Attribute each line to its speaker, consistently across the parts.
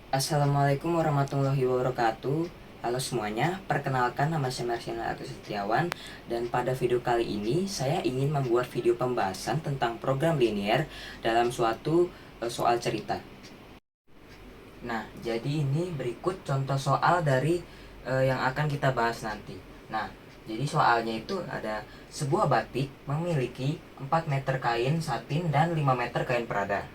Speaker 1: Assalamualaikum warahmatullahi wabarakatuh. Halo semuanya, perkenalkan nama saya Marsiana Agus Setiawan. Dan pada video kali ini saya ingin membuat video pembahasan tentang program linier dalam suatu soal cerita. Nah, jadi ini berikut contoh soal dari yang akan kita bahas nanti. Nah, jadi soalnya itu ada sebuah batik memiliki 4 meter kain satin dan 5 meter kain prada.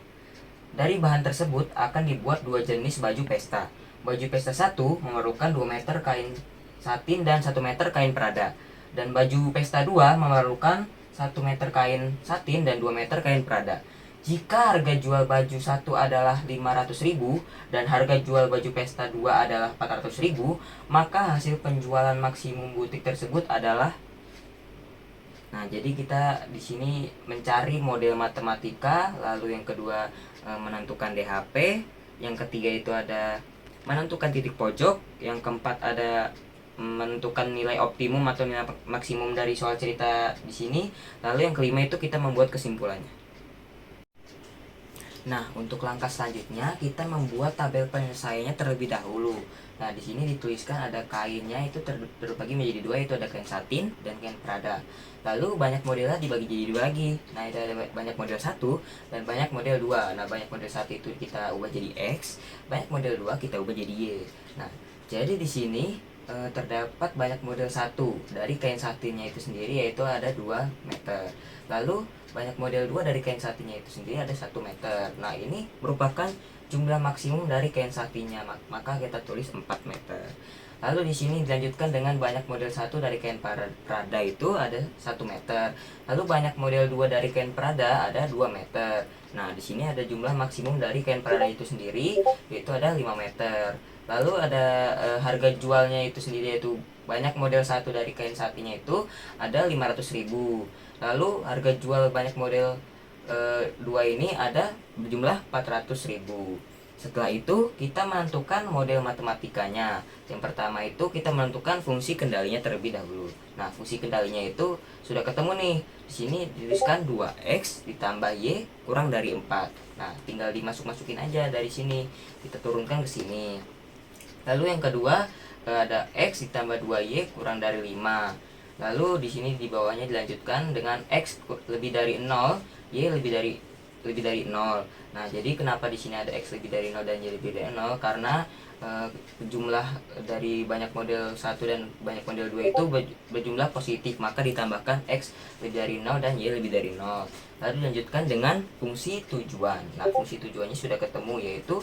Speaker 1: Dari bahan tersebut akan dibuat dua jenis baju pesta. Baju pesta 1 memerlukan 2 meter kain satin dan 1 meter kain prada. Dan baju pesta 2 memerlukan 1 meter kain satin dan 2 meter kain prada. Jika harga jual baju 1 adalah 500.000 dan harga jual baju pesta 2 adalah 400.000, maka hasil penjualan maksimum butik tersebut adalah. Nah, jadi kita di sini mencari model matematika, lalu yang kedua menentukan DHP, yang ketiga itu ada menentukan titik pojok, yang keempat ada menentukan nilai optimum atau nilai maksimum dari soal cerita di sini, lalu yang kelima itu kita membuat kesimpulannya. Nah, untuk langkah selanjutnya kita membuat tabel penyelesaiannya terlebih dahulu. Nah, di sini dituliskan ada kainnya itu terbagi menjadi dua, itu ada kain satin dan kain prada. Lalu banyak modelnya dibagi jadi dua lagi. Nah, itu ada banyak model 1 dan banyak model 2. Nah, banyak model 1 itu kita ubah jadi X, banyak model 2 kita ubah jadi Y. Nah, jadi di sini terdapat banyak model 1 dari kain satinnya itu sendiri, yaitu ada 2 meter. Lalu banyak model 2 dari kain satinnya itu sendiri ada 1 meter. Nah, ini merupakan jumlah maksimum dari kain satinnya, maka kita tulis 4 meter. Lalu di sini dilanjutkan dengan banyak model 1 dari kain prada itu ada 1 meter. Lalu banyak model 2 dari kain prada ada 2 meter. Nah, di sini ada jumlah maksimum dari kain prada itu sendiri, yaitu ada 5 meter. Lalu ada harga jualnya itu sendiri, yaitu banyak model 1 dari kain satinnya itu ada 500.000. Lalu harga jual banyak model 2 ini ada berjumlah 400.000. Setelah itu kita menentukan model matematikanya. Yang pertama itu kita menentukan fungsi kendalinya terlebih dahulu. Nah, fungsi kendalinya itu sudah ketemu nih. Di sini dituliskan 2x ditambah y kurang dari 4. Nah, tinggal dimasuk-masukin aja dari sini. Kita turunkan ke sini. Lalu yang kedua ada x ditambah 2y kurang dari 5. Lalu di sini di bawahnya dilanjutkan dengan x lebih dari 0, y lebih dari 0. Nah, jadi kenapa di sini ada x lebih dari 0 dan y lebih dari 0? Karena jumlah dari banyak model 1 dan banyak model 2 itu berjumlah positif, maka ditambahkan x lebih dari 0 dan y lebih dari 0. Lalu dilanjutkan dengan fungsi tujuan. Nah, fungsi tujuannya sudah ketemu, yaitu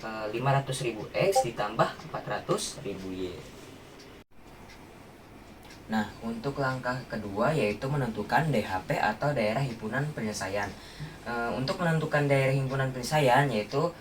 Speaker 1: 500.000 x ditambah 400.000 y. Nah, untuk langkah kedua yaitu menentukan DHP atau daerah himpunan penyelesaian. Untuk menentukan daerah himpunan penyelesaian yaitu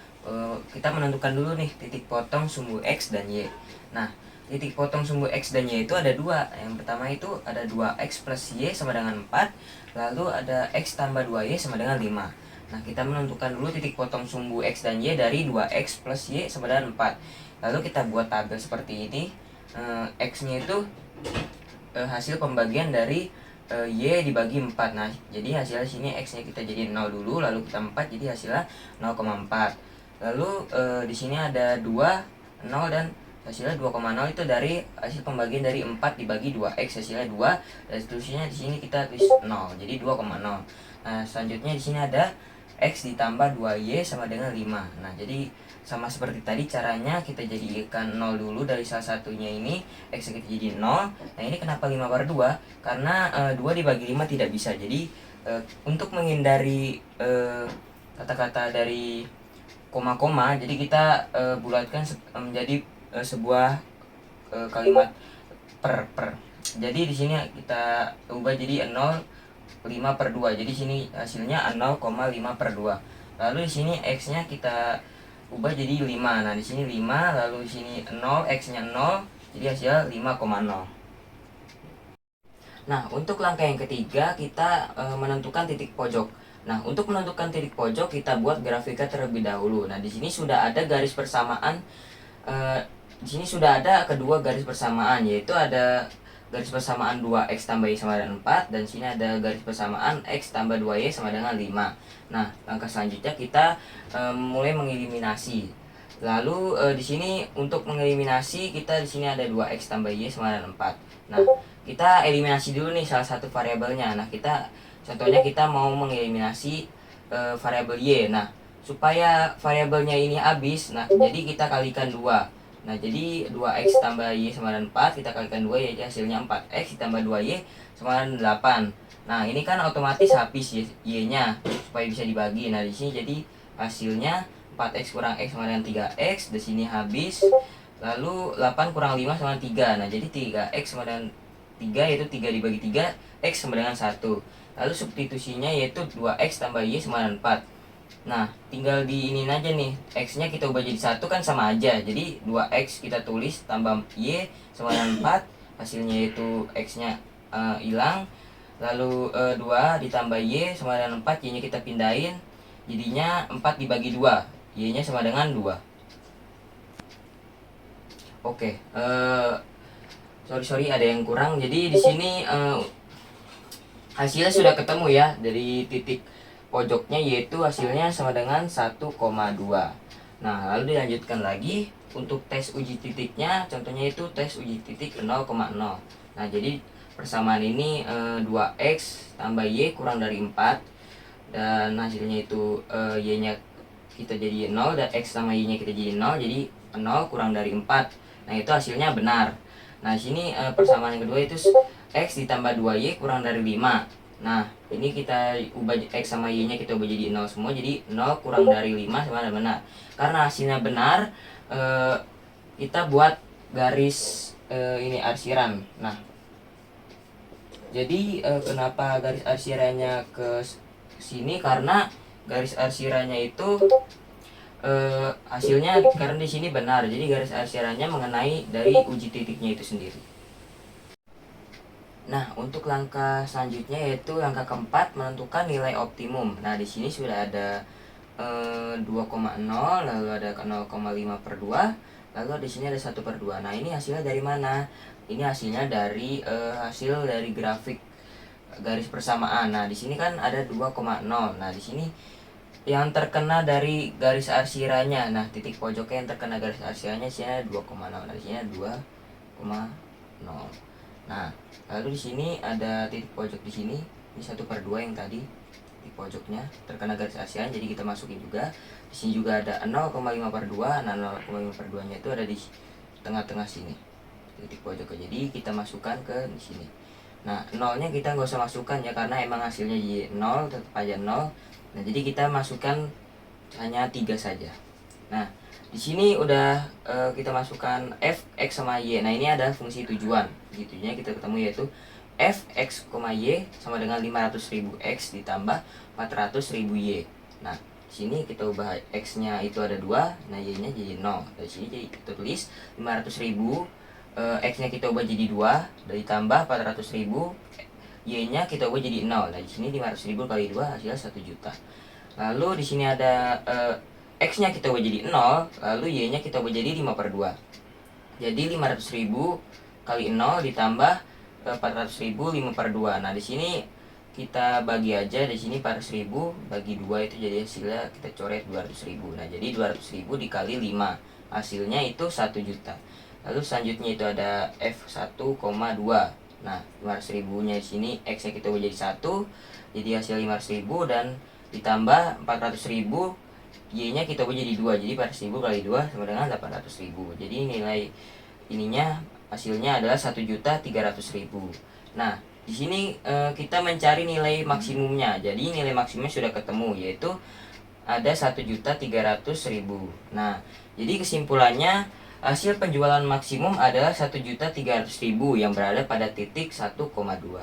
Speaker 1: kita menentukan dulu nih titik potong sumbu X dan Y. Nah, titik potong sumbu X dan Y itu ada dua. Yang pertama itu ada 2X plus Y sama dengan 4. Lalu ada X tambah 2Y sama dengan 5. Nah, kita menentukan dulu titik potong sumbu X dan Y dari 2X plus Y sama dengan 4. Lalu kita buat tabel seperti ini. X-nya itu hasil pembagian dari Y dibagi 4. Nah, jadi hasilnya sini X-nya kita jadi 0 dulu, lalu kita 4, jadi hasilnya 0,4. Lalu di sini ada 2, 0 dan hasilnya 2,0 itu dari hasil pembagian dari 4 dibagi 2X, hasilnya 2, dan seterusnya di sini kita tulis 0, jadi 2,0. Nah, selanjutnya di sini ada X ditambah 2Y sama dengan 5. Nah, jadi sama seperti tadi caranya kita jadikan 0 dulu dari salah satunya ini, X kita jadi 0. Nah, ini kenapa 5/2? Karena 2 dibagi 5 tidak bisa. Jadi untuk menghindari kata-kata dari koma-koma, jadi kita bulatkan menjadi sebuah kalimat per. Jadi di sini kita ubah jadi 0,5/2. Jadi sini hasilnya 0,5/2. Lalu di sini X-nya kita ubah jadi 5. Nah, di sini 5, lalu di sini 0, X-nya 0, jadi hasil 5,0. Nah, untuk langkah yang ketiga kita menentukan titik pojok. Nah, untuk menentukan titik pojok kita buat grafika terlebih dahulu. Nah, di sini sudah ada garis persamaan. Di sini sudah ada kedua garis persamaan, yaitu ada garis persamaan 2x tambah y sama dengan 4, dan sini ada garis persamaan x tambah 2y sama dengan 5. Nah, langkah selanjutnya kita mulai mengeliminasi. Lalu di sini untuk mengeliminasi kita di sini ada 2x tambah y sama dengan 4. Nah, kita eliminasi dulu nih salah satu variabelnya. Nah, contohnya kita mau mengeliminasi variabel y. Nah, supaya variabelnya ini habis, nah jadi kita kalikan 2. Nah, jadi 2x tambah y sama dengan 4, kita kalikan 2 yaitu hasilnya 4x ditambah 2y sama dengan 8. Nah, ini kan otomatis habis y-nya supaya bisa dibagi. Nah, di sini jadi hasilnya 4x kurang x sama dengan 3x, di sini habis. Lalu 8 kurang 5 sama dengan 3. Nah, jadi 3x sama dengan 3 yaitu 3 dibagi 3, x sama dengan 1. Lalu substitusinya yaitu 2x tambah y sama dengan 4. Nah, tinggal di ini aja nih. X-nya kita ubah jadi 1 kan sama aja. Jadi 2x kita tulis tambah y sama dengan 4. Hasilnya yaitu x-nya hilang. Lalu 2 ditambah y sama dengan 4, y-nya kita pindahin. Jadinya 4 dibagi 2, y-nya sama dengan 2. Oke, sorry ada yang kurang. Jadi di sini hasilnya sudah ketemu ya dari titik pojoknya, yaitu hasilnya sama dengan 1,2. Nah, lalu dilanjutkan lagi untuk tes uji titiknya, contohnya itu tes uji titik 0,0. Nah, jadi persamaan ini 2x tambah y kurang dari 4, dan hasilnya itu y-nya kita jadi 0 dan x sama y-nya kita jadi 0, jadi 0 kurang dari 4. Nah, itu hasilnya benar. Nah, sini persamaan yang kedua itu x ditambah 2y kurang dari 5. Nah, ini kita ubah x sama y-nya kita ubah jadi 0 semua, jadi 0 kurang dari 5 sama dengan benar. Karena hasilnya benar, kita buat garis ini arsiran. Nah, jadi kenapa garis arsirannya ke sini? Karena garis arsirannya itu hasilnya karena di sini benar. Jadi garis arsirannya mengenai dari uji titiknya itu sendiri. Nah, untuk langkah selanjutnya yaitu langkah keempat, menentukan nilai optimum. Nah, di sini sudah ada 2,0, lalu ada 0,5/2, lalu di sini ada 1/2. Nah, ini hasilnya dari mana? Ini hasilnya dari hasil dari grafik garis persamaan. Nah, di sini kan ada 2,0. Nah, di sini yang terkena dari garis arsirannya. Nah, titik pojoknya yang terkena garis arsirannya sini ada 2,0. Nah, di sini ada 2,0. Nah, lalu di sini ada titik pojok di sini. Ini 1/2 yang tadi di pojoknya terkena garis arsiran, jadi kita masukin juga. Di sini juga ada 0,5/2. Nah, 0,5/2-nya itu ada di tengah-tengah sini. Titik pojoknya. Jadi kita masukkan ke di sini. Nah, nolnya kita nggak usah masukkan ya, karena emang hasilnya jadi 0, tetap aja 0. Nah, jadi kita masukkan hanya 3 saja. Nah, di sini udah kita masukkan f, x sama y. Nah, ini ada fungsi tujuan. Tujuannya kita ketemu yaitu f, x, y sama dengan 500.000 x ditambah 400.000 y. Nah, di sini kita ubah x-nya itu ada 2, nah y-nya jadi 0. Dari sini jadi kita tulis 500.000, x-nya kita ubah jadi 2, dan ditambah 400.000, y-nya kita ubah jadi 0. Nah, di sini 500.000 kali 2 hasilnya 1 juta. Lalu di sini ada x-nya kita ubah jadi 0, lalu y-nya kita ubah jadi 5/2. Jadi 500.000 kali 0 ditambah 400.000 5/2. Nah, di sini kita bagi aja, di sini 400.000 bagi 2 itu jadi hasilnya kita coret 200.000. Nah, jadi 200.000 dikali 5, hasilnya itu 1 juta. Lalu selanjutnya itu ada f1,2. Nah, 500.000-nya di sini x-nya kita ubah jadi 1, jadi hasil 500.000 dan ditambah 400.000, y-nya kita ubah jadi 2, jadi 400.000 kali 2 sama dengan 800.000. Jadi nilai ininya hasilnya adalah 1.300.000. Nah, di sini kita mencari nilai maksimumnya. Jadi nilai maksimumnya sudah ketemu, yaitu ada 1.300.000. Nah, jadi kesimpulannya hasil penjualan maksimum adalah 1.300.000 yang berada pada titik 1,2.